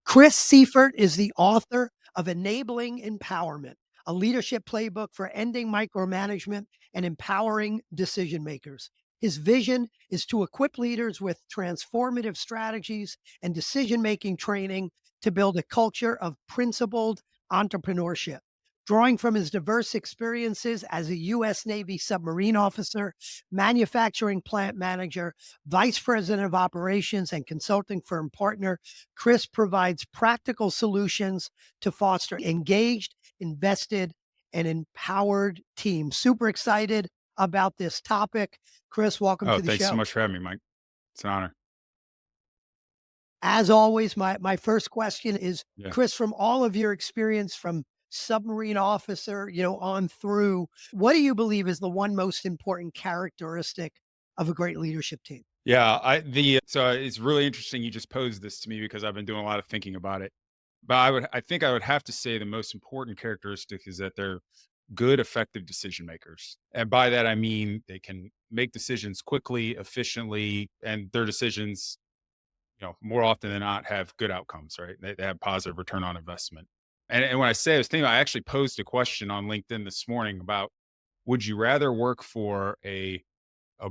Chris Seifert is the author of Enabling Empowerment, a leadership playbook for ending micromanagement and empowering decision makers. His vision is to equip leaders with transformative strategies and decision-making training to build a culture of principled entrepreneurship. Drawing from his diverse experiences as a U.S. Navy submarine officer, manufacturing plant manager, vice president of operations, and consulting firm partner, Chris provides practical solutions to foster engaged, invested, and empowered teams. Super excited about this topic. Chris, welcome Oh, to the thanks so show. much for having me, Mike. It's an honor. As always, my first question is, Yeah. Chris, from all of your experience from submarine officer, on through, what do you believe is the one most important characteristic of a great leadership team? Yeah, so it's really interesting you just posed this to me because I've been doing a lot of thinking about it. But I think I would have to say the most important characteristic is that they're good, effective decision makers. And by that I mean they can make decisions quickly, efficiently, and their decisions, more often than not have good outcomes, right? They have positive return on investment. And when I say I was thinking, I actually posed a question on LinkedIn this morning about would you rather work for a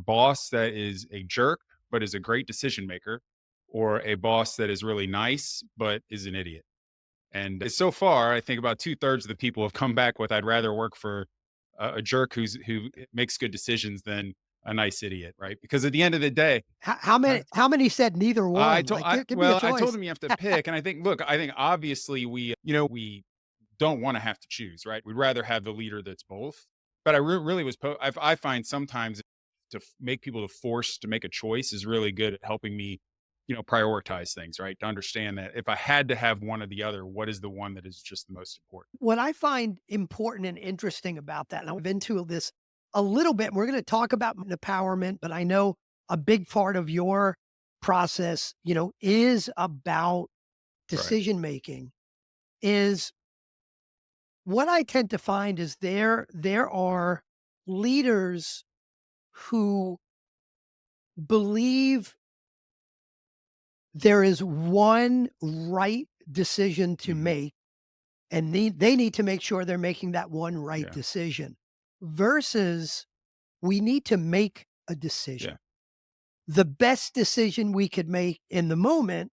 boss that is a jerk but is a great decision maker, or a boss that is really nice but is an idiot? And so far, I think about 2/3 of the people have come back with I'd rather work for a jerk who makes good decisions than a nice idiot, right? Because at the end of the day, How many said neither one? Like, give me a I told choice. him you have to pick, and I think, look, I think obviously we don't want to have to choose, right? We'd rather have the leader that's both. But really I find sometimes make people to force to make a choice is really good at helping me, prioritize things, right? To understand that if I had to have one or the other, what is the one that is just the most important? What I find important and interesting about that, and I've into this a little bit, we're going to talk about empowerment, but I know a big part of your process, is about Right. decision making. Is what I tend to find is there are leaders who believe there is one right decision to Hmm. make, and they need to make sure they're making that one right Yeah. decision, versus we need to make a Yeah. decision, the best decision we could make in the moment,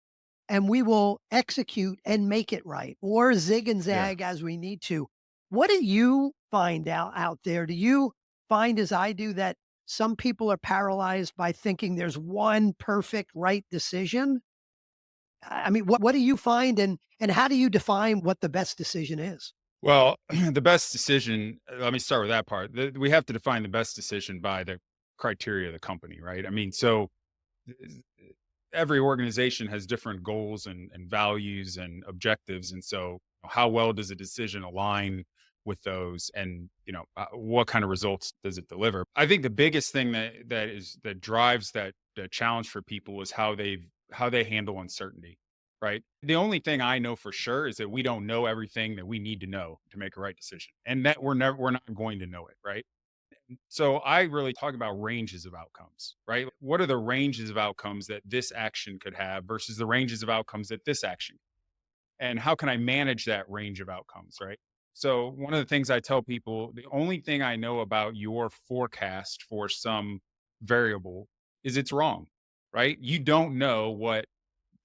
and we will execute and make it right, or zig and Yeah. zag as we need to. What do you find out there? Do you find, as I do, that some people are paralyzed by thinking there's one perfect right decision? I mean, what do you find, and how do you define what the best decision is? Well, the best decision, let me start with that part. We have to define the best decision by the criteria of the company, right? I mean, so every organization has different goals and values and objectives. And so, how well does a decision align with those? And, what kind of results does it deliver? I think the biggest thing that drives that challenge for people is how they handle uncertainty. Right. The only thing I know for sure is that we don't know everything that we need to know to make a right decision, and that we're not going to know it. Right. So I really talk about ranges of outcomes, right? What are the ranges of outcomes that this action could have versus the ranges of outcomes that this action? And how can I manage that range of outcomes, right? So one of the things I tell people, the only thing I know about your forecast for some variable is it's wrong, right? You don't know what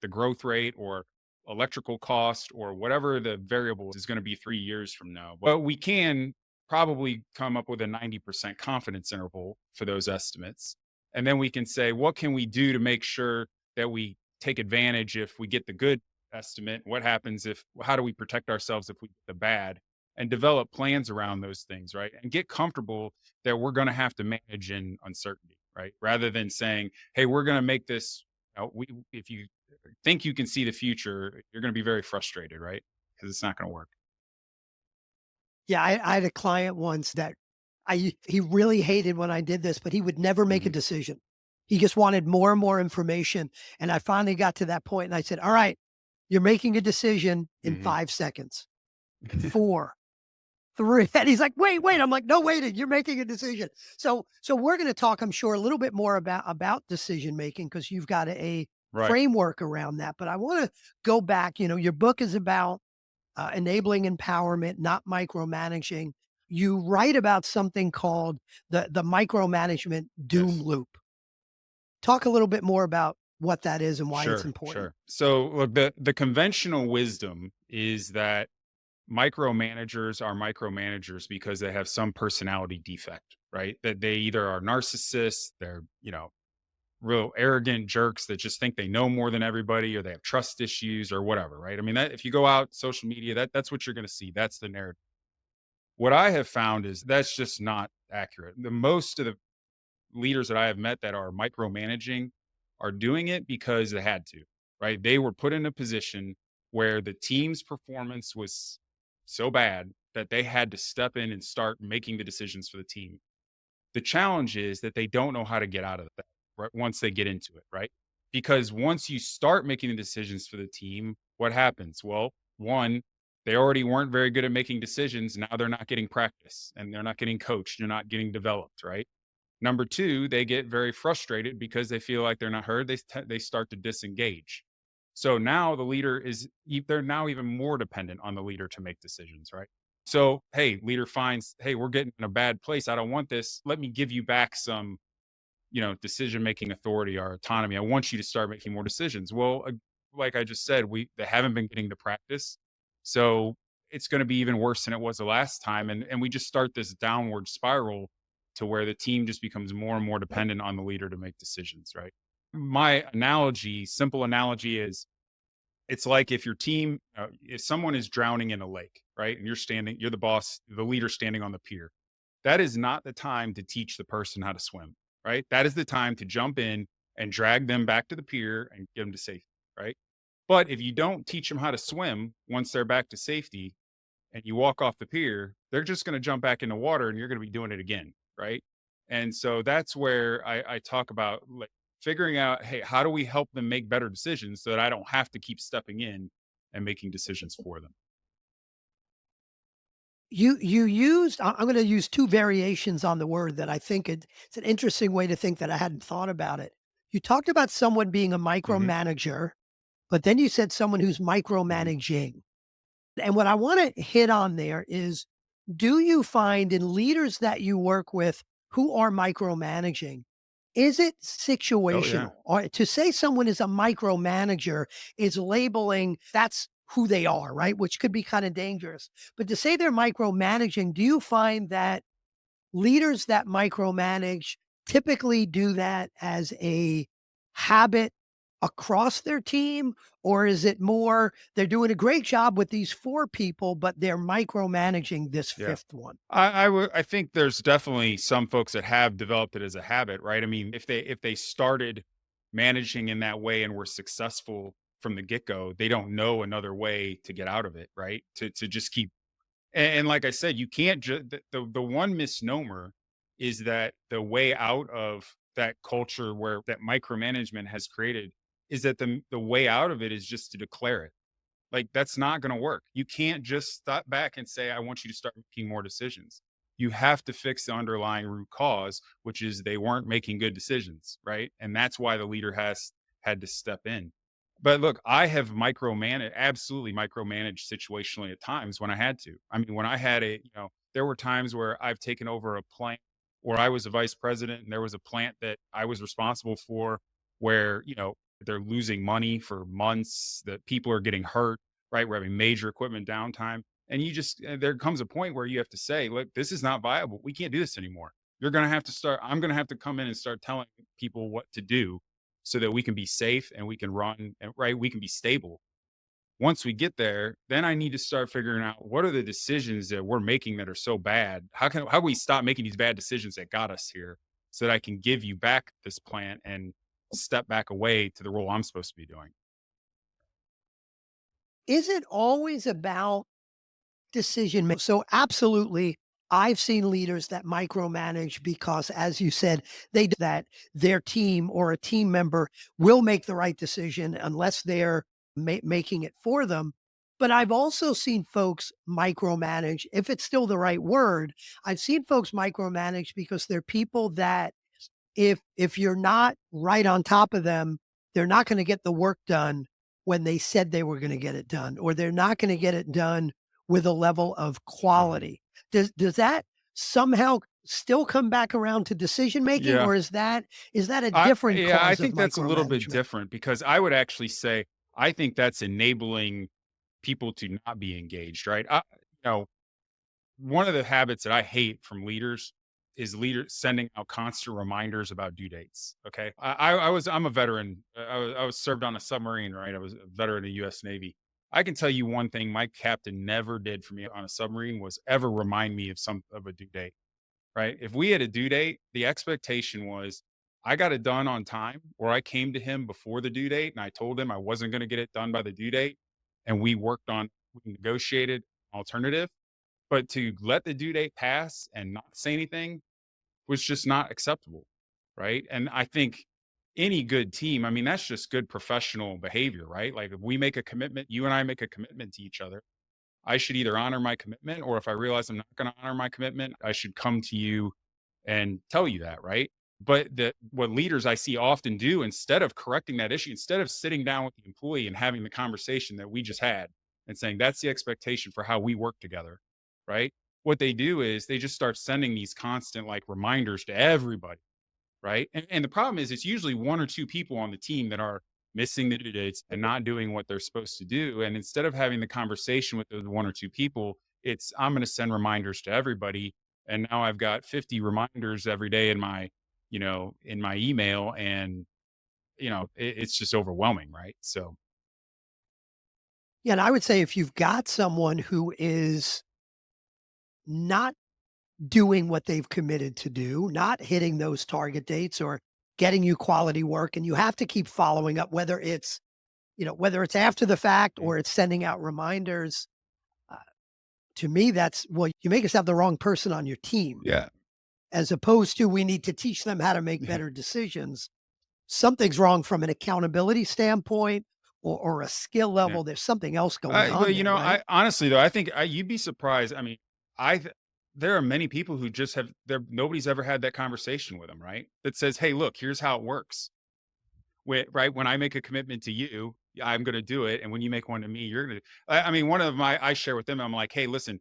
the growth rate or electrical cost or whatever the variable is going to be 3 years from now. But we can probably come up with a 90% confidence interval for those estimates. And then we can say, what can we do to make sure that we take advantage if we get the good estimate? What happens how do we protect ourselves if we get the bad? And develop plans around those things, right? And get comfortable that we're going to have to manage in uncertainty, right? Rather than saying, hey, we're going to make this. If you think you can see the future, you're going to be very frustrated, right? Because it's not going to work. Yeah, I had a client once that he really hated when I did this, but he would never make a Hmm. decision. He just wanted more and more information. And I finally got to that point and I said, all right, you're making a decision in Hmm. 5 seconds, 4, 3. And he's like, wait. I'm like, no, wait, you're making a decision. So we're going to talk, I'm sure, a little bit more about decision making, because you've got a Right. framework around that. But I want to go back. Your book is about enabling empowerment, not micromanaging. You write about something called the micromanagement doom Yes. loop. Talk a little bit more about what that is and why it's Sure. important. Sure. So look, the conventional wisdom is that micromanagers are micromanagers because they have some personality defect, right? That they either are narcissists, they're, real arrogant jerks that just think they know more than everybody, or they have trust issues or whatever, right? I mean, that if you go out social media, that's what you're going to see. That's the narrative. What I have found is that's just not accurate. The most of the leaders that I have met that are micromanaging are doing it because they had to, right? They were put in a position where the team's performance was so bad that they had to step in and start making the decisions for the team. The challenge is that they don't know how to get out of that, right, once they get into it, right? Because once you start making the decisions for the team, what happens? Well, one, they already weren't very good at making decisions. Now they're not getting practice and they're not getting coached. They're not getting developed, right? Number two, they get very frustrated because they feel like they're not heard. They start to disengage. So now the leader they're now even more dependent on the leader to make decisions, right? So, hey, leader finds, hey, we're getting in a bad place. I don't want this. Let me give you back some, decision making authority or autonomy. I want you to start making more decisions. Well, like I just said, they haven't been getting the practice. So it's going to be even worse than it was the last time. And we just start this downward spiral to where the team just becomes more and more dependent on the leader to make decisions, right? My analogy, simple analogy is it's like if your team, if someone is drowning in a lake, right? And you're the boss, the leader standing on the pier. That is not the time to teach the person how to swim, right? That is the time to jump in and drag them back to the pier and get them to safety, right? But if you don't teach them how to swim once they're back to safety, and you walk off the pier, they're just going to jump back in the water and you're going to be doing it again. Right. And so that's where I talk about like figuring out, hey, how do we help them make better decisions so that I don't have to keep stepping in and making decisions for them? You used I'm gonna use 2 variations on the word that I think it's an interesting way to think that I hadn't thought about it. You talked about someone being a Hmm. micromanager, but then you said someone who's Hmm. micromanaging. And what I wanna hit on there is, do you find in leaders that you work with who are micromanaging, is it Oh, yeah. situational? Or to say someone is a micromanager is labeling that's who they are, right? Which could be kind of dangerous. But to say they're micromanaging, do you find that leaders that micromanage typically do that as a habit across their team? Or is it more they're doing a great job with these four people, but they're micromanaging this Yeah. fifth one? I think there's definitely some folks that have developed it as a habit, right? I mean, if they started managing in that way and were successful from the get-go, they don't know another way to get out of it, right? To just keep and like I said, you can't just the one misnomer is that the way out of that culture where that micromanagement has created is that the way out of it is just to declare it. Like, that's not gonna work. You can't just step back and say, "I want you to start making more decisions." You have to fix the underlying root cause, which is they weren't making good decisions, right? And that's why the leader has had to step in. But look, I have absolutely micromanaged situationally at times when I had to. I mean, when I had there were times where I've taken over a plant where I was a vice president and there was a plant that I was responsible for where, they're losing money for months, that people are getting hurt, right? We're having major equipment downtime. And there comes a point where you have to say, look, this is not viable. We can't do this anymore. I'm going to have to come in and start telling people what to do so that we can be safe and we can run and right. We can be stable. Once we get there, then I need to start figuring out what are the decisions that we're making that are so bad. How can we stop making these bad decisions that got us here so that I can give you back this plant and step back away to the role I'm supposed to be doing. Is it always about decision making? So, absolutely, I've seen leaders that micromanage because, as you said, that their team or a team member will make the right decision unless they're making it for them. But I've also seen folks micromanage, if it's still the right word. I've seen folks micromanage because they're people that if you're not right on top of them, they're not going to get the work done when they said they were going to get it done, or they're not going to get it done with a level of Mhm. quality. Does that somehow still come back around to decision making, Yeah. or is that a different I cause of think that's a little bit micromanagement? different because I would actually say I think that's enabling people to not be engaged, right? One of the habits that I hate from leaders is leaders sending out constant reminders about due dates. Okay, I'm a veteran. I was served on a submarine, right? I was a veteran of the U.S. Navy. I can tell you one thing: my captain never did for me on a submarine was ever remind me of a due date. Right? If we had a due date, the expectation was I got it done on time, or I came to him before the due date and I told him I wasn't going to get it done by the due date, and we negotiated alternative. But to let the due date pass and not say anything was just not acceptable, right? And I think any good team, I mean, that's just good professional behavior, right? Like if we make a commitment, you and I make a commitment to each other, I should either honor my commitment, or if I realize I'm not going to honor my commitment, I should come to you and tell you that, right? But what leaders I see often do, instead of correcting that issue, instead of sitting down with the employee and having the conversation that we just had and saying that's the expectation for how we work together, right? What they do is they just start sending these constant like reminders to everybody, right? And the problem is it's usually one or two people on the team that are missing the due dates and not doing what they're supposed to do. And instead of having the conversation with those one or two people, it's I'm going to send reminders to everybody. And now I've got 50 reminders every day in my email. And, it's just overwhelming. Right. So, Yeah, and I would say if you've got someone who is not doing what they've committed to do, not hitting those target dates or getting you quality work, and you have to keep following up, whether it's after the fact mm, or it's sending out reminders. uh, to me, that's, well, you make us have the wrong person on your team, yeah. as opposed to we need to teach them how to make Yeah. better decisions. Something's wrong from an accountability standpoint, or a skill Yeah. level. There's something else going on But there, right? I honestly though, I think you'd be surprised. I mean, there are many people who just have there. Nobody's ever had that conversation with them, right? That says, "Hey, look, here's how it works. When I make a commitment to you, I'm going to do it, and when you make one to me, you're going to." I mean, one of my I share with them. I'm like, "Hey, listen,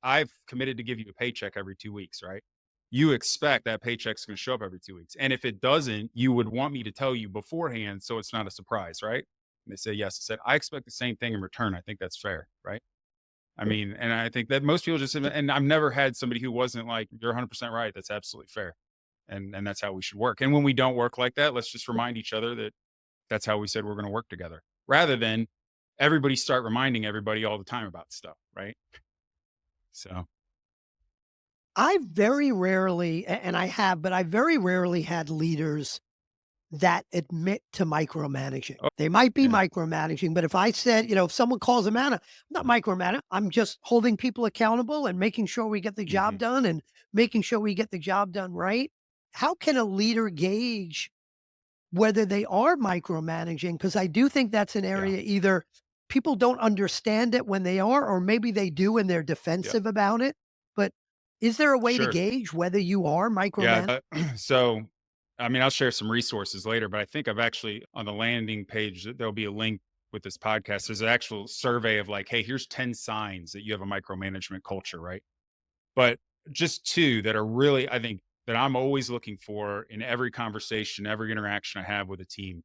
I've committed to give you a paycheck every 2 weeks, right? You expect that paycheck's going to show up every 2 weeks, and if it doesn't, you would want me to tell you beforehand, so it's not a surprise, right?" And they say yes. I said, "I expect the same thing in return. I think that's fair, right?" I mean, and I think that most people just, and I've never had somebody who wasn't like, "You're 100% right. That's absolutely fair." And that's how we should work. And when we don't work like that, let's just remind each other that that's how we said we're going to work together, rather than everybody start reminding everybody all the time about stuff, right? So, I very rarely, and I have, but I very rarely had leaders that admit to micromanaging. oh They might be yeah, micromanaging, but if I said, if someone calls them out, I'm not micromanaging. I'm just holding people accountable and making sure we get the job hmm done and making sure we get the job done right. How can a leader gauge whether they are micromanaging? Because I do think that's an yeah, area, either people don't understand it when they are, or maybe they do and they're yeah, defensive about it. But is there a way to sure, gauge whether you are yeah. micromanaging? So, I mean, I'll share some resources later, but I think I've actually on the landing page there'll be a link with this podcast. There's an actual survey of like, hey, here's 10 signs that you have a micromanagement culture, right? But just two that are really, I think, that I'm always looking for in every conversation, every interaction I have with a team.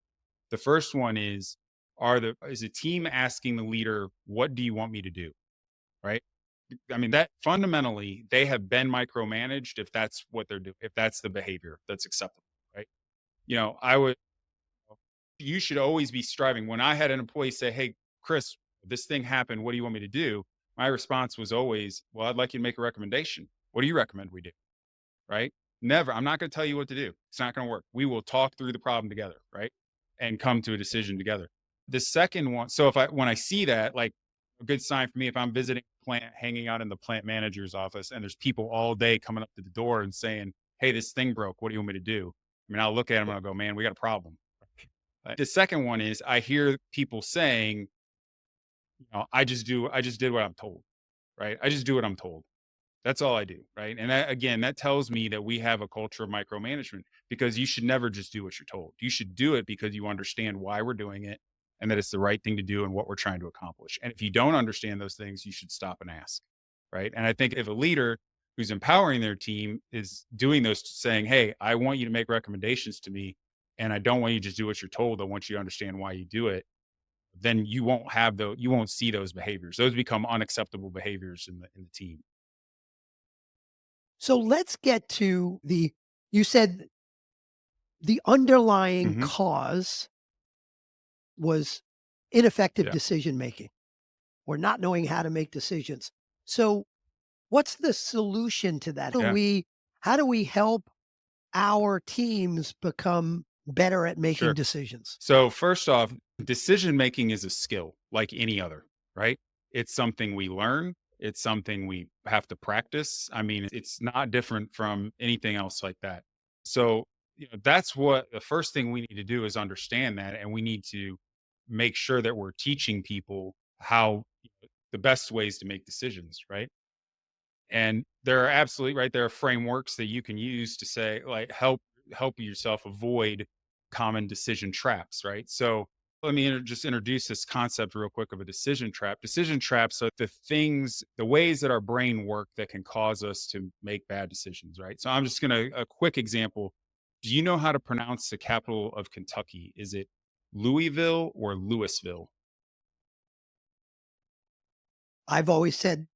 The first one is a team asking the leader, "What do you want me to do?" Right? I mean, that fundamentally they have been micromanaged if that's what they're doing, if that's the behavior that's acceptable, right? I would you should always be striving. When I had an employee say, "Hey, Chris, this thing happened. What do you want me to do?" My response was always, "Well, I'd like you to make a recommendation. What do you recommend we do?" Right? Never. I'm not going to tell you what to do. It's not going to work. We will talk through the problem together, right? And come to a decision together. The second one, so if I when I see that, like a good sign for me, if I'm visiting a plant, hanging out in the plant manager's office, and there's people all day coming up to the door and saying, "Hey, this thing broke. What do you want me to do?" I mean, I'll look at them and I'll go, "Man, we got a problem." The second one is I hear people saying, I just did what I'm told, right? I just do what I'm told. That's all I do, right? And that, again, that tells me that we have a culture of micromanagement, because you should never just do what you're told. You should do it because you understand why we're doing it and that it's the right thing to do and what we're trying to accomplish. And if you don't understand those things, you should stop and ask, right? And I think if a leader who's empowering their team is doing those, saying, "Hey, I want you to make recommendations to me, and I don't want you to just do what you're told. I want you to understand why you do it." Then you won't see those behaviors. Those become unacceptable behaviors in the team. So let's get to you said the underlying Hmm. cause was ineffective Yeah. decision making or not knowing how to make decisions. So what's the solution to that? Yeah. How do we help our teams become better at making Sure. decisions? So first off, decision making is a skill like any other, right? It's something we learn. It's something we have to practice. I mean, it's not different from anything else like that. So, that's what the first thing we need to do is understand that. And we need to make sure that we're teaching people how the best ways to make decisions, right? And there are absolutely right there are frameworks that you can use to say, like, help yourself avoid common decision traps, right? So let me just introduce this concept real quick of a decision trap. Decision traps are the ways that our brain work that can cause us to make bad decisions, right? So I'm just gonna a quick example. Do you know how to pronounce the capital of Kentucky? Is it Louisville or Louisville? I've always said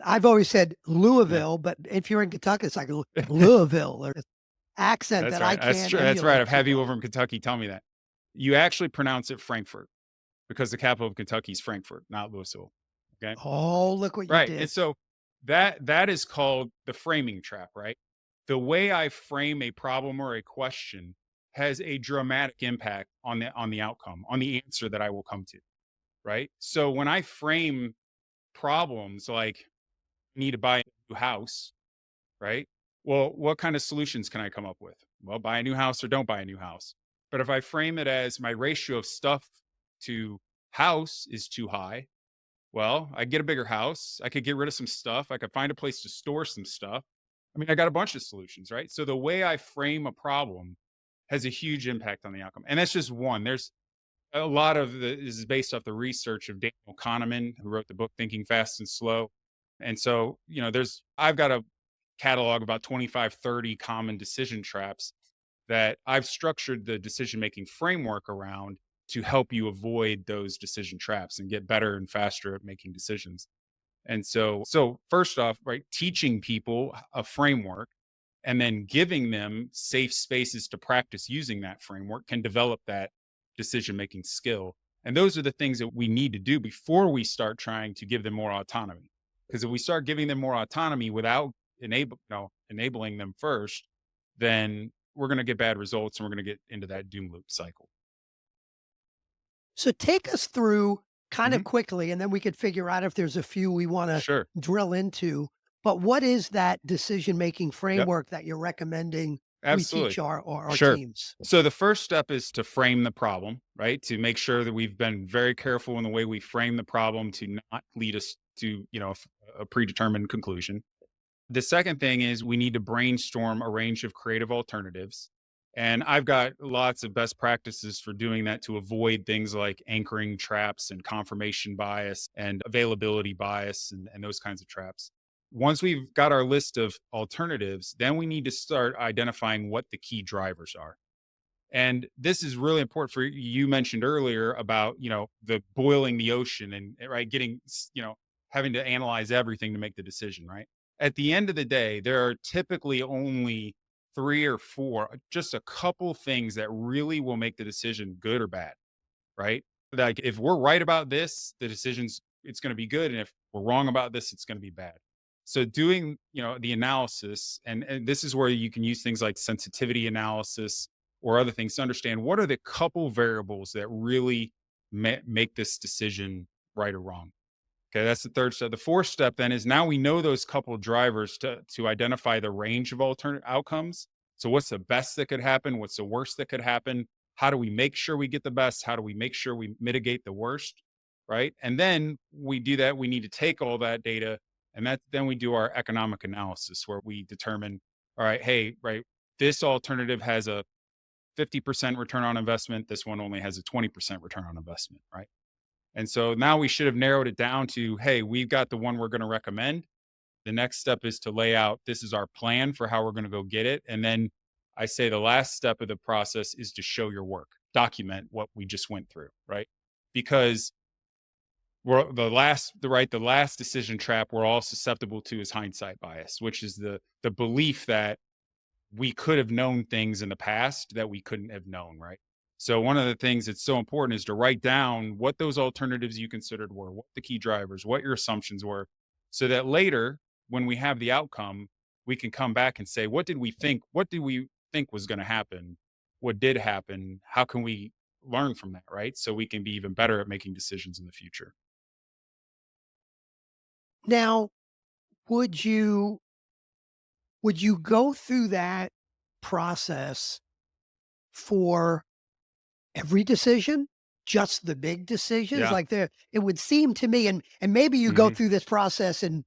I've always said Yeah. Louisville, but if you're in Kentucky, it's like Louisville or accent That's that I right. That's can't true. That's right. emulate I've too had people well. from Kentucky tell me that. You actually pronounce it Frankfurt, because the capital of Kentucky is Frankfurt, not Louisville. Okay. Oh, look what you Right. And did. so that is called the framing trap, right? The way I frame a problem or a question has a dramatic impact on the outcome, on the answer that I will come to. Right. So when I frame problems like, need to buy a new house, right? Well, what kind of solutions can I come up with? Well, buy a new house or don't buy a new house. But if I frame it as my ratio of stuff to house is too high, well, I get a bigger house. I could get rid of some stuff. I could find a place to store some stuff. I mean, I got a bunch of solutions, right? So the way I frame a problem has a huge impact on the outcome. And that's just one. There's a lot of this is based off the research of Daniel Kahneman, who wrote the book Thinking Fast and Slow. And so, I've got a catalog about 25, 30 common decision traps that I've structured the decision making framework around to help you avoid those decision traps and get better and faster at making decisions. And so first off, right, teaching people a framework and then giving them safe spaces to practice using that framework can develop that decision making skill. And those are the things that we need to do before we start trying to give them more autonomy. Because if we start giving them more autonomy without enabling them first, then we're going to get bad results and we're going to get into that doom loop cycle. So take us through kind Hmm. of quickly, and then we could figure out if there's a few we want to Sure. drill into. But what is that decision making Yep. framework that you're recommending we Absolutely. teach our Sure. teams? So the first step is to frame the problem, right? To make sure that we've been very careful in the way we frame the problem to not lead us to, a predetermined conclusion. The second thing is we need to brainstorm a range of creative alternatives. And I've got lots of best practices for doing that to avoid things like anchoring traps and confirmation bias and availability bias and those kinds of traps. Once we've got our list of alternatives, then we need to start identifying what the key drivers are. And this is really important for you mentioned earlier about, the boiling the ocean and right getting, having to analyze everything to make the decision, right? At the end of the day, there are typically only three or four, just a couple things that really will make the decision good or bad, right? Like if we're right about this, the decision's it's going to be good, and if we're wrong about this, it's going to be bad. So doing, the analysis, and this is where you can use things like sensitivity analysis or other things to understand what are the couple variables that really make this decision right or wrong. Okay, that's the third step. The fourth step then is now we know those couple drivers to identify the range of alternate outcomes. So what's the best that could happen? What's the worst that could happen? How do we make sure we get the best? How do we make sure we mitigate the worst? Right. And then we do that. We need to take all that data And that then we do our economic analysis where we determine, all right, hey, right, this alternative has a 50% return on investment. This one only has a 20% return on investment, right? And so now we should have narrowed it down to, hey, we've got the one we're going to recommend. The next step is to lay out this is our plan for how we're going to go get it. And then I say the last step of the process is to show your work, document what we just went through, right? Because we're the last decision trap we're all susceptible to is hindsight bias, which is the belief that we could have known things in the past that we couldn't have known, right? So one of the things that's so important is to write down what those alternatives you considered were, what the key drivers, what your assumptions were, so that later when we have the outcome, we can come back and say, what did we think? What did we think was going to happen? What did happen? How can we learn from that, right? So we can be even better at making decisions in the future. Now, would you would you go through that process for every decision? Just the big decisions? Yeah. Like, there it would seem to me, and maybe you go Hmm. through this process in,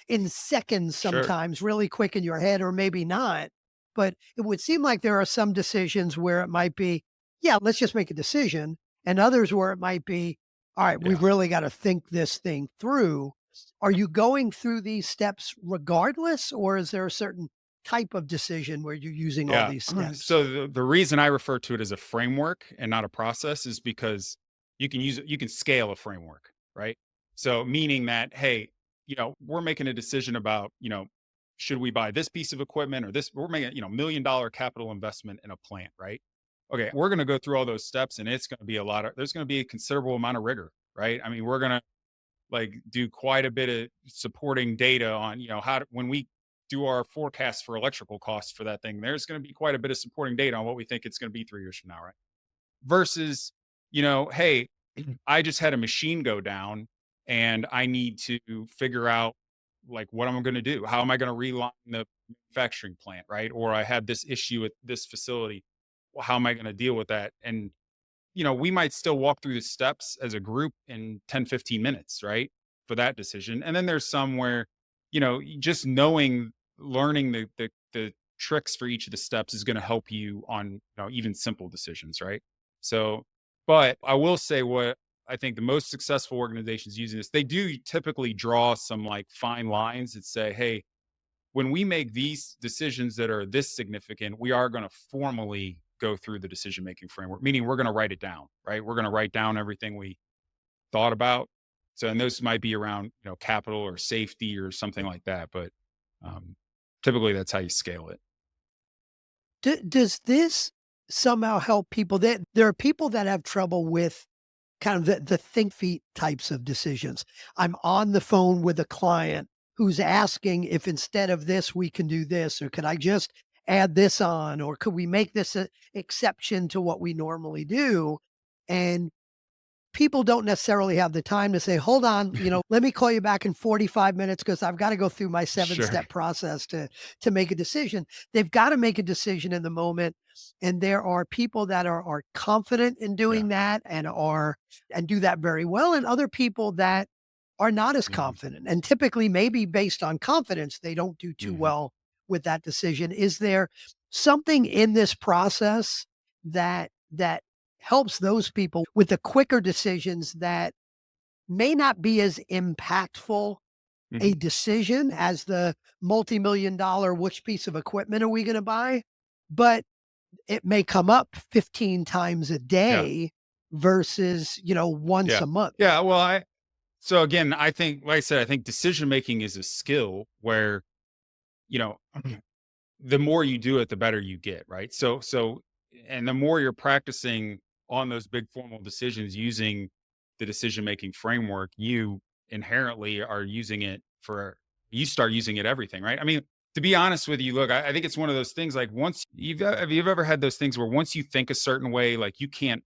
in seconds Sure. sometimes, really quick in your head, or maybe not. But it would seem like there are some decisions where it might be, "Yeah, let's just make a decision," and others where it might be, "All right, we've Yeah. really gotta think this thing through." Are you going through these steps regardless, or is there a certain type of decision where you're using all Yeah. these steps? So the reason I refer to it as a framework and not a process is because you can scale a framework, right? So meaning that, hey, we're making a decision about, should we buy this piece of equipment or this, we're making, $1 million capital investment in a plant, right? Okay, we're going to go through all those steps and it's going to be there's going to be a considerable amount of rigor, right? I mean, we're going to like do quite a bit of supporting data on when we do our forecast for electrical costs for that thing, there's going to be quite a bit of supporting data on what we think it's going to be 3 years from now, right? Versus, hey, I just had a machine go down and I need to figure out like what I'm going to do, how am I going to realign the manufacturing plant, right? Or I had this issue at this facility, well, how am I going to deal with that? And we might still walk through the steps as a group in 10, 15 minutes, right? For that decision. And then there's some where, just learning the tricks for each of the steps is going to help you on, even simple decisions, right? So, but I will say what I think the most successful organizations using this, they do typically draw some like fine lines that say, hey, when we make these decisions that are this significant, we are going to formally go through the decision making framework, meaning we're going to write it down, right? We're going to write down everything we thought about. So, and those might be around, capital or safety or something like that. But um, typically that's how you scale it. Does this somehow help people? That there are people that have trouble with kind of the think feet types of decisions. I'm on the phone with a client who's asking if instead of this, we can do this, or could I just add this on, or could we make this a exception to what we normally do? And people don't necessarily have the time to say, "Hold on, let me call you back in 45 minutes because I've got to go through my Sure. seven-step process to make a decision." They've got to make a decision in the moment, and there are people that are confident in Yeah. doing that and do that very well, and other people that are not as Hmm. confident. And typically, maybe based on confidence, they don't do too Hmm. well with that decision. Is there something in this process that helps those people with the quicker decisions that may not be as impactful Hmm. a decision as the multi-million dollar which piece of equipment are we going to buy, but it may come up 15 times a Yeah. day versus, once Yeah. a month. Yeah. Well, so again, I think, like I said, I think decision making is a skill where, you know, the more you do it, the better you get, right? And the more you're practicing on those big formal decisions using the decision making framework, you inherently are using it you start using it everything, right? I mean, to be honest with you, look, I think it's one of those things like have you ever had those things where once you think a certain way, like you can't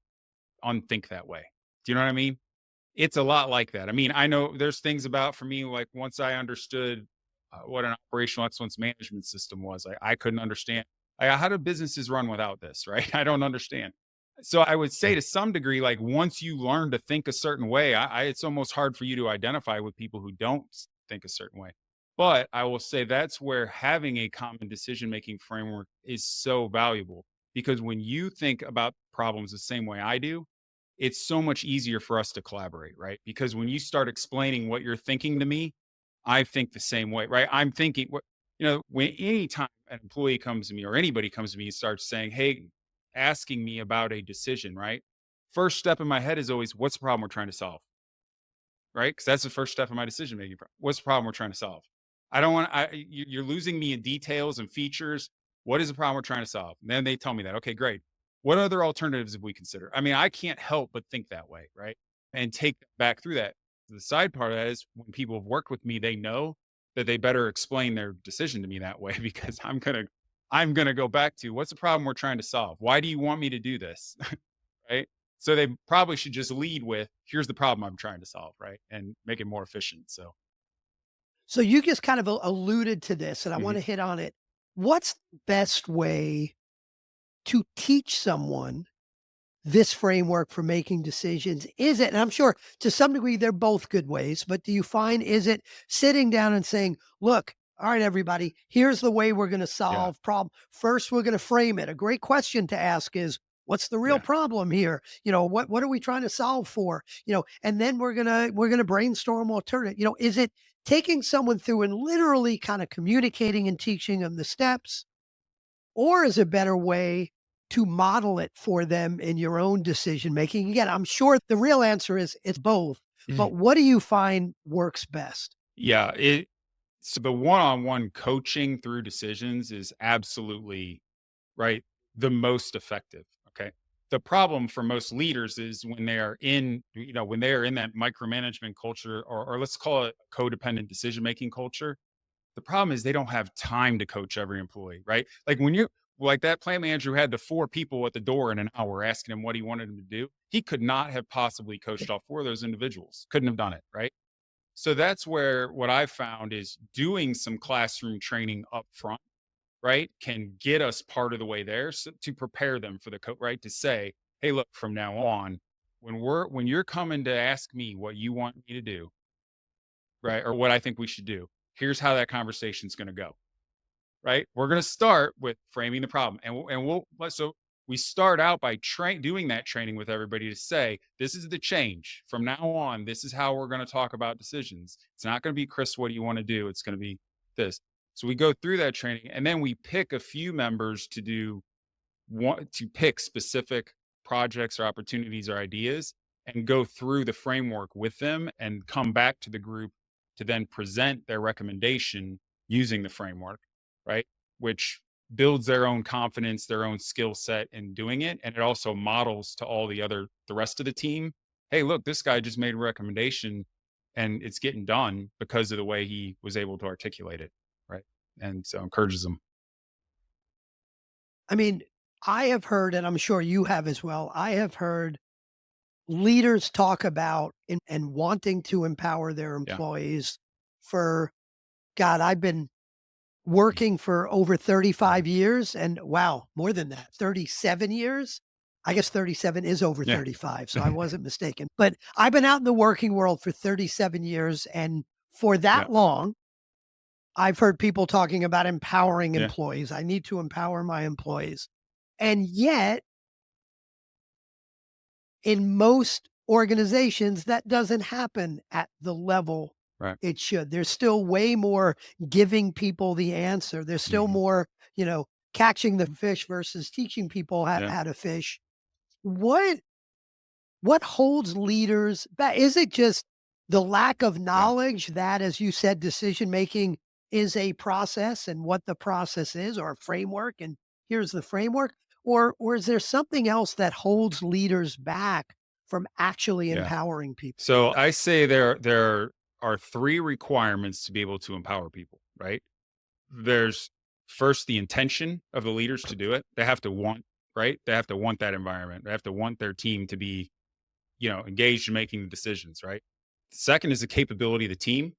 unthink that way? Do you know what I mean? It's a lot like that. I mean, I know there's things about for me, like once I understood what an operational excellence management system was, I couldn't understand how do businesses run without this, right? I don't understand. So I would say to some degree, like once you learn to think a certain way, it's almost hard for you to identify with people who don't think a certain way. But I will say that's where having a common decision making framework is so valuable, because when you think about problems the same way I do, it's so much easier for us to collaborate, right? Because when you start explaining what you're thinking to me, I think the same way, right? I'm thinking what, when anytime an employee comes to me or anybody comes to me and starts saying, "Hey," asking me about a decision, right? First step in my head is always, what's the problem we're trying to solve? Right? Because that's the first step in my decision making. What's the problem we're trying to solve? I don't want. You're losing me in details and features. What is the problem we're trying to solve? And then they tell me that. Okay, great. What other alternatives have we considered? I mean, I can't help but think that way, right? And take that back through that. The side part of that is when people have worked with me, they know that they better explain their decision to me that way because I'm gonna go back to what's the problem we're trying to solve? Why do you want me to do this? Right? So they probably should just lead with, "Here's the problem I'm trying to solve," right? And make it more efficient. So, So you just kind of alluded to this, and I want mhm, to hit on it. What's the best way to teach someone this framework for making decisions? Is it, and I'm sure to some degree they're both good ways, but do you find, is it sitting down and saying, look, all right, everybody, here's the way we're going to yeah, solve problem. First, we're going to frame it. A great question to ask is, what's the real yeah, problem here? What are we trying to solve for? And then we're gonna brainstorm alternative. Is it taking someone through and literally kind of communicating and teaching them the steps? Or is a better way to model it for them in your own decision making? Again, I'm sure the real answer is it's both, but mhm, what do you find works best? yeah. So the one-on-one coaching through decisions is absolutely right the most effective. Okay. The problem for most leaders is when they are when they are in that micromanagement culture, or let's call it codependent decision making culture. The problem is they don't have time to coach every employee, right? Like when you like that plant manager who had the four people at the door in an hour asking him what he wanted him to do, he could not have possibly coached all four of those individuals. Couldn't have done it, right? So that's where what I've found is doing some classroom training up front, right, can get us part of the way there, to prepare them for the right, to say, hey, look, from now on, when you're coming to ask me what you want me to do, right, or what I think we should do, here's how that conversation's going to go. Right? We're going to start with framing the problem, and so we start out by doing that training with everybody to say, this is the change from now on. This is how we're going to talk about decisions. It's not going to be, Chris, what do you want to do? It's going to be this. So we go through that training, and then we pick a few members to pick specific projects or opportunities or ideas, and go through the framework with them and come back to the group to then present their recommendation using the framework, right? Which builds their own confidence, their own skill set in doing it. And it also models to the rest of the team, hey, look, this guy just made a recommendation and it's getting done because of the way he was able to articulate it. Right. And so encourages them. I mean, I have heard, and I'm sure you have as well, I have heard leaders talk about and wanting to empower their Yeah. employees for, God, I've been Mhm. working for over Mhm. 35 years, and wow, more than that, 37 years? I guess 37 is over Yeah. 35, so I wasn't mistaken. But I've been out in the working world for 37 years, and for Yeah. that long, I've heard people talking about empowering Yeah. employees. I need to empower my employees. And yet, in most organizations, that doesn't happen at the level Right. it should. There's still way more giving people the answer. There's still Mhm. more, catching the fish versus teaching people Yeah. how to fish. What what holds leaders back? Is it just the lack of Yeah. knowledge that, as you said, decision making is a process and what the process is, or a framework, and here's the framework? Or is there something else that holds leaders back from actually Yeah. empowering people? So I say there are three requirements to be able to empower people, right? There's first the intention of the leaders to do it. They have to want, right? They have to want that environment. They have to want their team to be, engaged in making the decisions, right? Second is the capability of the team,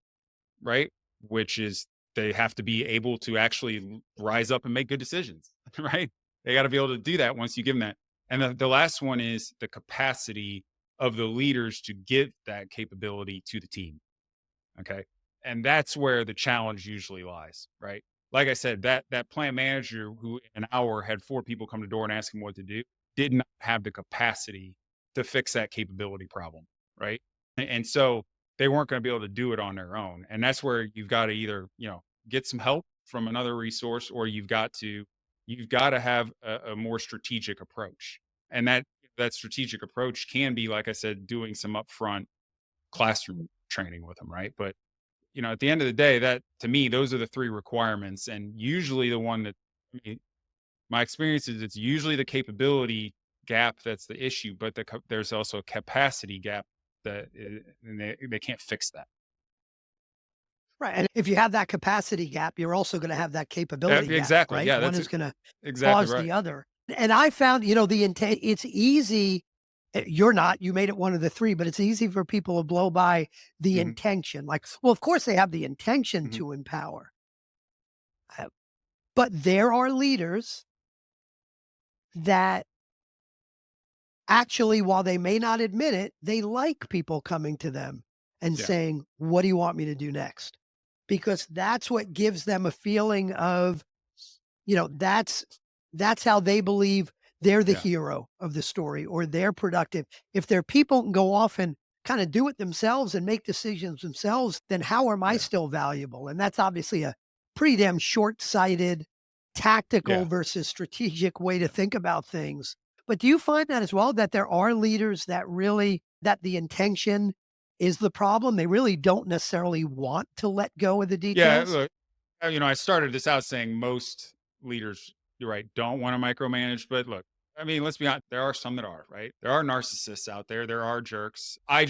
right? Which is they have to be able to actually rise up and make good decisions, right? They got to be able to do that once you give them that. And the last one is the capacity of the leaders to give that capability to the team. Okay. And that's where the challenge usually lies, right? Like I said, that plant manager who in an hour had 4 people come to the door and ask him what to do, did not have the capacity to fix that capability problem, right? And so they weren't gonna be able to do it on their own. And that's where you've got to either, get some help from another resource, or you've got to have a more strategic approach. And that strategic approach can be, like I said, doing some upfront classroom training with them, right? But at the end of the day, that to me, those are the three requirements. And usually the one that, I mean, my experience is it's usually the capability gap that's the issue, but there's also a capacity gap and they can't fix that. Right. And if you have that capacity gap, you're also going to have that capability gap, Exactly. right? Yeah, One that's is going to exactly cause right. the other. And I found, the intent, it's easy. You're not, you made it one of the three, but it's easy for people to blow by the Hmm. intention. Like, well, of course they have the intention Hmm. to empower, uh, but there are leaders that actually, while they may not admit it, they like people coming to them and Yeah. saying, "What do you want me to do next?" Because that's what gives them a feeling of, that's how they believe they're the Yeah. hero of the story or they're productive. If their people can go off and kind of do it themselves and make decisions themselves, then how am I Yeah. still valuable? And that's obviously a pretty damn short-sighted, tactical Yeah. versus strategic way to Yeah. think about things. But do you find that as well, that there are leaders that really that the intention is the problem? They really don't necessarily want to let go of the Yeah. details? Look, I started this out saying most leaders, you're right, don't want to micromanage. But look, I mean, let's be honest, there are some that are, right? There are narcissists out there. There are jerks. I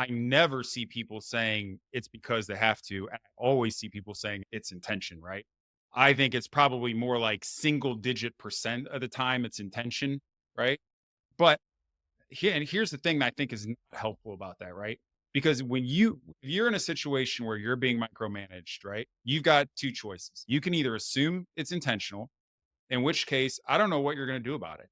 never see people saying it's because they have to. I always see people saying it's intention, right? I think it's probably more like single digit percent of the time it's intention, right? But here's the thing that I think is not helpful about that, right? Because if you're in a situation where you're being micromanaged, right? You've got two choices. You can either assume it's intentional, in which case I don't know what you're going to do about it.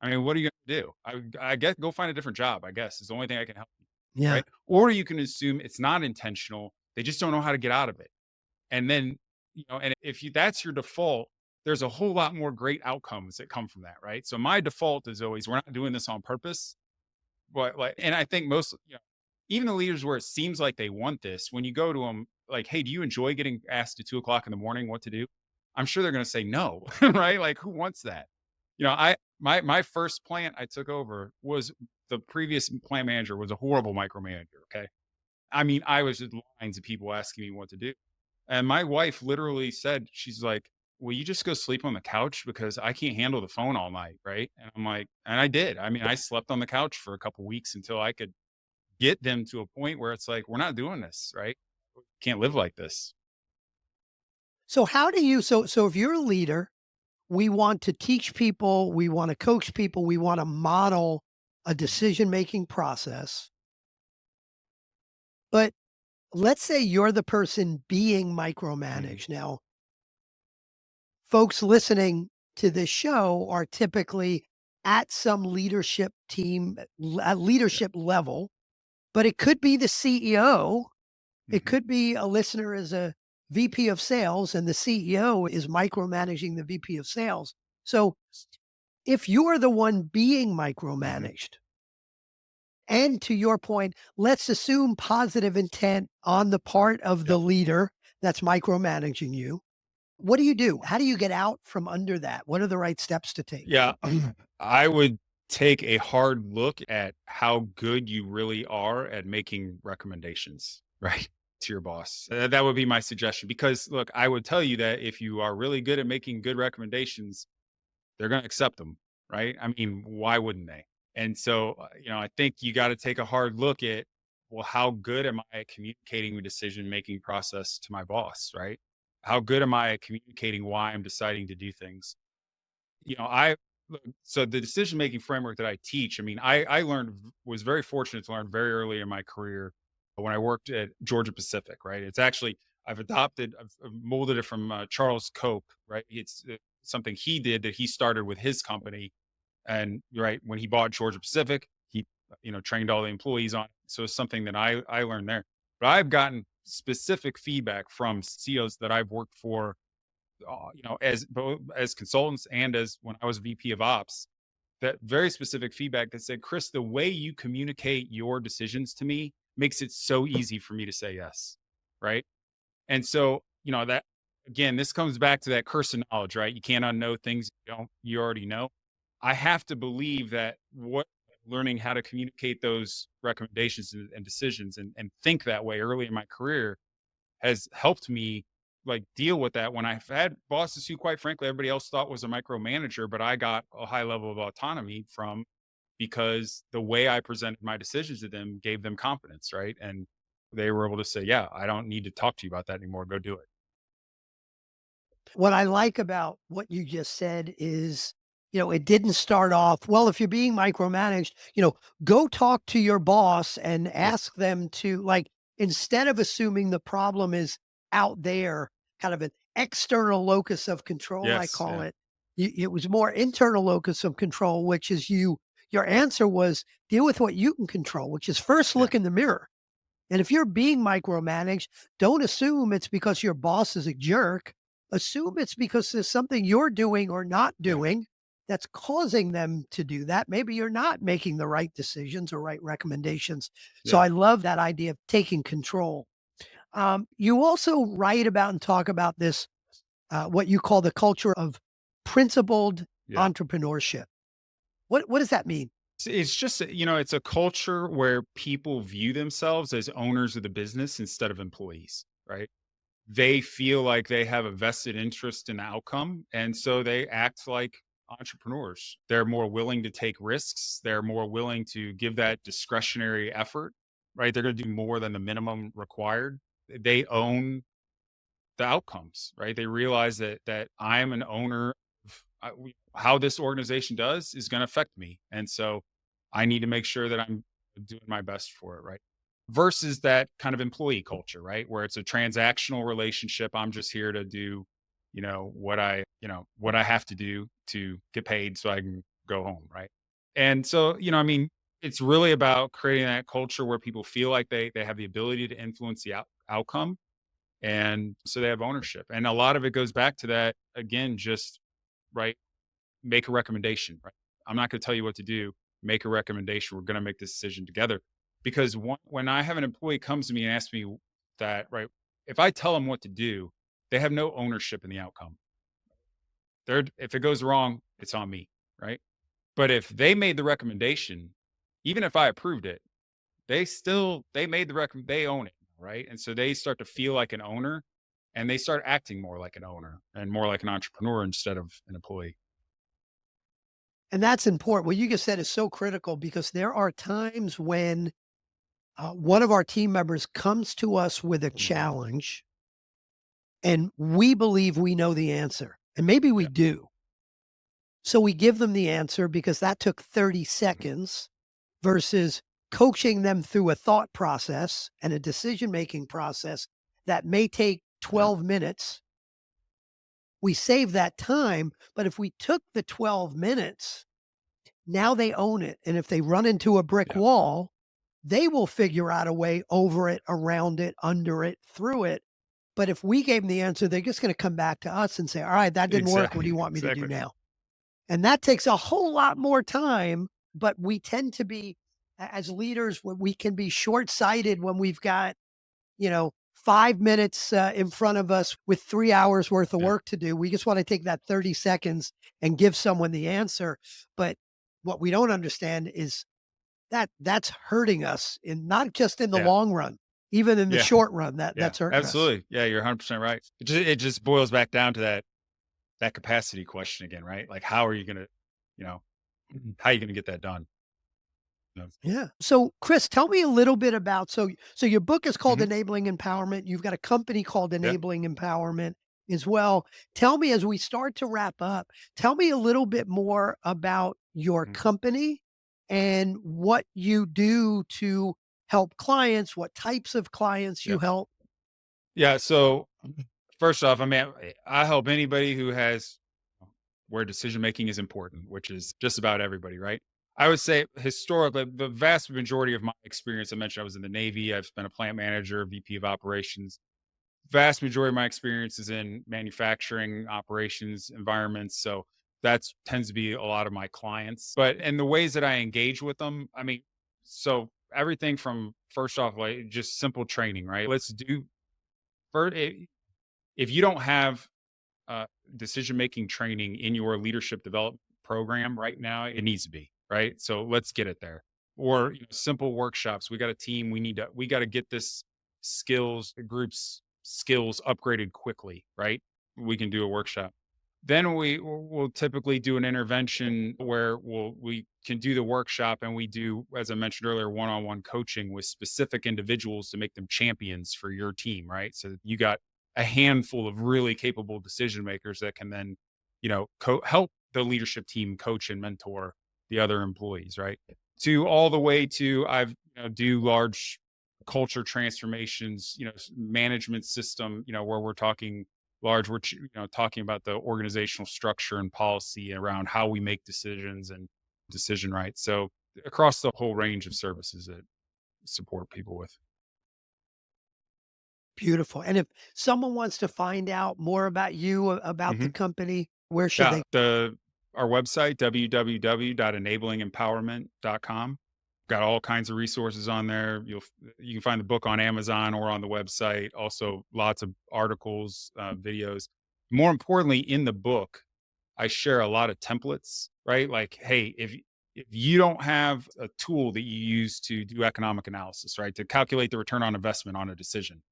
I mean, what are you going to do? I guess go find a different job. I guess is the only thing I can help you, Yeah. right? Or you can assume it's not intentional. They just don't know how to get out of it. And then, and if that's your default, there's a whole lot more great outcomes that come from that, right? So my default is always we're not doing this on purpose. But like, and I think most, even the leaders where it seems like they want this, when you go to them, like, hey, do you enjoy getting asked at 2 o'clock in the morning what to do? I'm sure they're going to say no, right? Like, who wants that? My first plant I took over was the previous plant manager was a horrible micromanager. Okay, I mean, I was just lines of people asking me what to do, and my wife literally said, she's like, will you just go sleep on the couch because I can't handle the phone all night, right? And I'm like, and I did. I mean, I slept on the couch for a couple weeks until I could get them to a point where it's like, we're not doing this, right? Can't live like this. So how do you so if you're a leader, we want to teach people, we want to coach people, we want to model a Mhm. decision-making process. But let's say you're the person being Mhm. micromanaged. Now, folks listening to this show are typically at some leadership team at Yeah. leadership level, but it could be the CEO. It Mhm. could be a listener as a VP of sales and the CEO is micromanaging the VP of sales. So if you're the one being Mhm. micromanaged, and to your point, let's assume positive intent on the part of the Yep. leader that's micromanaging you. What do you do? How do you get out from under that? What are the right steps to take? Yeah. I would take a hard look at how good you really are at making recommendations, right? To your boss. That would be my suggestion. Because look, I would tell you that if you are really good at making good recommendations, they're going to accept them, right? I mean, why wouldn't they? And so, I think you got to take a hard look at, well, how good am I at communicating the decision making process to my boss, right? How good am I at communicating why I'm deciding to do things? I so the decision making framework that I teach, I mean, I was very fortunate to learn very early in my career when I worked at Georgia Pacific, right? It's actually I've molded it from Charles Koch, right? It's something he did that he started with his company, and right when he bought Georgia Pacific, he trained all the employees on it. So it's something that I learned there. But I've gotten specific feedback from CEOs that I've worked for, as both as consultants and as when I was VP of Ops, that very specific feedback that said, Chris, the way you communicate your decisions to me makes it so easy for me to say yes. Right. And so, that again, this comes back to that curse of knowledge, right? You can't unknow things you already know. I have to believe that what learning how to communicate those recommendations and decisions and think that way early in my career has helped me like deal with that when I've had bosses who quite frankly everybody else thought was a micromanager, but I got a high level of autonomy from because the way I presented my decisions to them gave them confidence, right? And they were able to say, "Yeah, I don't need to talk to you about that anymore. Go do it." What I like about what you just said is, it didn't start off, well, if you're being micromanaged, go talk to your boss and Yeah, ask them to, like, instead of assuming the problem is out there, kind of an external locus of control, I yes, call yeah, it. It was more internal locus of control, which is your answer was deal with what you can control, which is first yeah, look in the mirror. And if you're being micromanaged, don't assume it's because your boss is a jerk. Assume it's because there's something you're doing or not yeah, doing that's causing them to do that. Maybe you're not making the right decisions or right recommendations. So yeah, I love that idea of taking control. You also write about and talk about this, what you call the culture of principled yeah. entrepreneurship. What does that mean? It's just it's a culture where people view themselves as owners of the business instead of employees, right? They feel like they have a vested interest in the outcome. And so they act like entrepreneurs. They're more willing to take risks. They're more willing to give that discretionary effort, right? They're going to do more than the minimum required. They own the outcomes, right? They realize that I am an owner of how this organization does is going to affect me. And so I need to make sure that I'm doing my best for it, right? Versus that kind of employee culture, right? Where it's a transactional relationship. I'm just here to do, what I have to do to get paid so I can go home, right? And so, it's really about creating that culture where people feel like they have the ability to influence the outcome, and so they have ownership. And a lot of it goes back to that again, just right, make a recommendation, right? I'm not going to tell you what to do. Make a recommendation. We're going to make this decision together. Because when I have an employee comes to me and asks me that, right, if I tell them what to do, they have no ownership in the outcome. If it goes wrong, it's on me, right? But if they made the recommendation, even if I approved it, they made the they own it, right? And so they start to feel like an owner, and they start acting more like an owner and more like an entrepreneur instead of an employee. And that's important. What you just said is so critical because there are times when one of our team members comes to us with a Mhm. challenge and we believe we know the answer. And maybe we Yeah. do. So we give them the answer because that took 30 Mhm. seconds versus coaching them through a thought process and a decision making process that may take Yeah. 12 minutes. We save that time. But if we took the 12 minutes, now they own it. And if they run into a brick Yeah. wall, they will figure out a way over it, around it, under it, through it. But if we gave them the answer, they're just going to come back to us and say, all right, that didn't work. What do Exactly. you want me to do Exactly. now? And that takes a whole lot more time. But we tend to be, as leaders, we can be short sighted when we've got, 5 minutes in front of us with 3 hours worth of Yeah. work to do. We just want to take that 30 seconds and give someone the answer. But what we don't understand is that's hurting us in not just in the Yeah. long run, even in the Yeah. short run, Yeah. that's hurting us. Absolutely. Yeah. You're 100% right. It just boils back down to that capacity question again, right? Like, how are you going to, you know, how are you going to get that done? No. Yeah. So, Chris, tell me a little bit about so your book is called Mhm. Enabling Empowerment. You've got a company called Yeah. Enabling Empowerment as well. Tell me as we start to wrap up, tell me a little bit more about your Mhm. company and what you do to help clients, what types of clients Yeah. you help. Yeah. So first off, I help anybody who has where decision making is important, which is just about everybody, right? I would say historically, the vast majority of my experience, I mentioned I was in the Navy. I've been a plant manager, VP of operations. Vast majority of my experience is in manufacturing operations environments. So that's tends to be a lot of my clients. But in the ways that I engage with them, I mean, so everything from first off, like just simple training, right? Let's do first. If you don't have uh, decision making training in your leadership development program right now, it needs to be right. So let's get it there. Or simple workshops. We got a team. We got to get this groups skills upgraded quickly. Right. We can do a workshop. Then will typically do an intervention where we can do the workshop, and we do, as I mentioned earlier, one-on-one coaching with specific individuals to make them champions for your team, right? So you got a handful of really capable decision makers that can then, help the leadership team coach and mentor the other employees, right? To all the way to I've do large culture transformations, management system, where we're talking large. We're talking about the organizational structure and policy around how we make decisions and decision rights. So across the whole range of services that support people with. Beautiful. And if someone wants to find out more about you, about the Mhm. company, where should Yeah, they? our website www.enablingempowerment.com. Got all kinds of resources on there. You can find the book on Amazon or on the website. Also, lots of articles, videos. More importantly, in the book, I share a lot of templates. Right, like, hey, if you don't have a tool that you use to do economic analysis, right, to calculate the return on investment on a decision,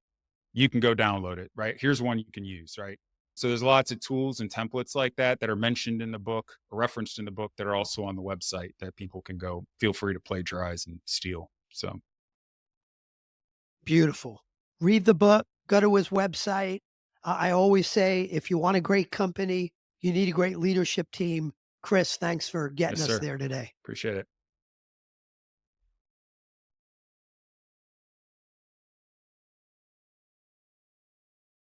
you can go download it, right? Here's one you can use, right? So there's lots of tools and templates like that that are mentioned in the book, or referenced in the book, that are also on the website that people can go feel free to plagiarize and steal. So Beautiful. Read the book, go to his website. I always say, if you want a great company, you need a great leadership team. Chris, thanks for yes, getting us sir. there today. Appreciate it.